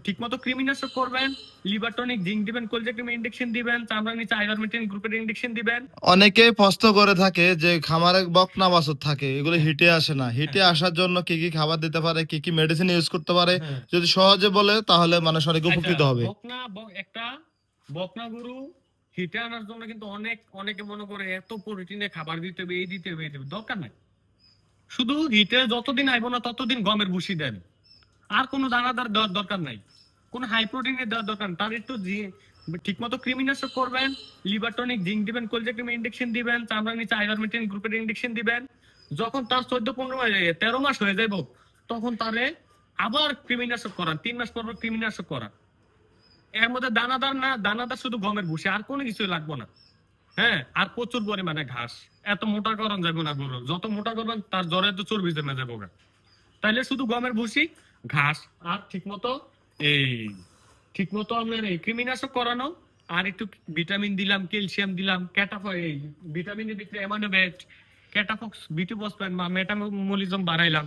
ঠিকমতো কৃমিনাশক করবেন, লিভার টনিক, জিঙ্ক দিবেন, কোলজেক্টিভ ইনজেকশন দিবেন, চামড়ার নিচে আইভারমেকটিন গ্রুপের ইনজেকশন দিবেন। অনেকেই প্রশ্ন করে থাকে যে খামারে বকনা বাছুর থাকে, এগুলো হিটে আসে না, হিটে আসার জন্য কি কি খাবার দিতে পারে, কি কি মেডিসিন ইউজ করতে পারে, যদি সহজে বলে তাহলে মানুষ অনেক উপকৃত হবে। একটা বকনা গরু হিটে আনার জন্য কিন্তু অনেকে মনে করে এত প্রোটিনের খাবার দিতে হবে, এই দিতে হবে, এই দিতে হবে। দরকার নাই। শুধু হিটে যতদিন আইব না ততদিন গমের ভুসি দেন, আর কোনো দানাদার দেওয়ার দরকার নাই, কোনো হাই প্রোটিনের দেওয়ার দরকার নাই। তার একটু ঠিকমতো কৃমিনাশক করবেন, লিভার টনিক, জিঙ্ক দিবেন, কোলজেক্টিভ ইনজেকশন দিবেন, চামড়ার নিচে আইভারমেকটিন গ্রুপের ইনজেকশন দিবেন। যখন তার 14-15 13 মাস হয়ে যাইব, তখন তারে আবার কৃমিনাশক করান, 3 মাস পর কৃমিনাশক করান। এর মধ্যে দানাদার শুধু গমের ভুসি, আর কোনো কিছু লাগবে না। হ্যাঁ, আর প্রচুর পরিমাণে ঘাস। এত মোটা করণ যাবে না গরু, যত মোটা করবেন তার জ্বরে তো চর্বি জমে যাবো। তাইলে শুধু গমের ভুসি, ঘাস, আর ঠিকমতো আপনার এই কৃমিনাশক করানো, আর একটু ভিটামিন দিলাম, ক্যালসিয়াম দিলাম, এই ভিটামিনের ভিতরে অ্যামাইনোভেট, ক্যাটাফক্স, বিটিফসফেট বা মেটাবলিজম বাড়াইলাম।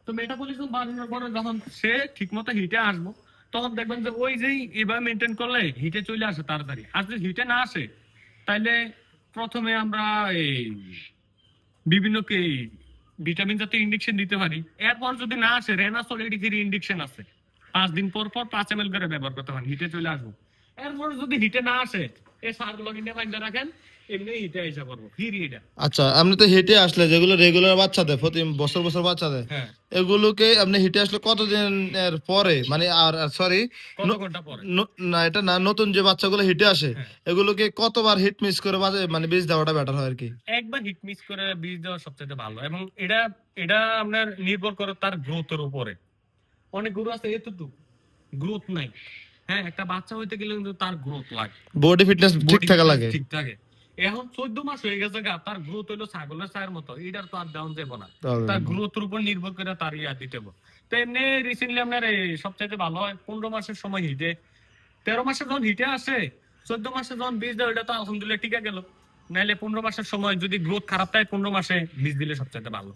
তো মেটাবলিজম বাড়ানোর পরে যখন সে ঠিকমতো হিটে আসবো, তখন দেখবেন যে ওই যে এভাবে মেনটেন করলে হিটে চলে আসে তাড়াতাড়ি। আর যদি হিটে না আসে, তাইলে প্রথমে আমরা এই বিভিন্ন ভিটামিন জাতীয় ইনজেকশন দিতে পারি। এরপর যদি না আসে, রেনাসল এডিথির ইনজেকশন আছে, 5 দিন পর 5 ml করে ব্যবহার করতে পারেন, হিটে চলে আসবো। এরপর যদি হিটে না আসে, এই সারগুলো কিনে বাইন্দা রাখেন, এমনি হিটে আইসা করবো ফিরি এটা। আচ্ছা, আপনি তো হিটে আসলে যেগুলো রেগুলার বাচ্চা দেয়, প্রতি বছর বছর বাচ্চা দেয়, এগুলোকে আপনি হিটে আসলে কতদিন এর পরে, মানে আর সরি কত ঘন্টা পরে? না এটা না, নতুন যে বাচ্চাগুলো হিটে আসে এগুলোকে কতবার হিট মিস করে মানে বীজ দেওয়াটা বেটার হয় আর কি? একবার হিট মিস করে বীজ দেওয়া সবচেয়ে ভালো, এবং এটা আপনার নির্ভর করে তার গ্রোথের উপরে। অনেক গরু আছে এতটুকু গ্রোথ নাই। হ্যাঁ, একটা বাচ্চা হইতে গেলে কিন্তু তার গ্রোথ লাগে, বডি ফিটনেস ঠিক থাকা লাগে। ঠিক থাকে। এখন 14 মাস হয়ে গেছে গা, তার গ্রোথ হইলো ছাগলের ছায়ের মতো, এটার তো আর ডাউন যাবো না। তার গ্রোথের উপর নির্ভর করে তার ইয়া দিতে হবে। তো এমনি রিসেন্টলি আপনার সবচাইতে ভালো হয় 15 মাসের সময় হিটে, 13 মাসে যখন হিটে আসে, 14 মাসে যখন বীজ দেয়, ওটা তো আলহামদুলিল্লাহ টিকে গেল। নাইলে 15 মাসের সময় যদি গ্রোথ খারাপ থাকে, 15 মাসে বীজ দিলে সবচাইতে ভালো।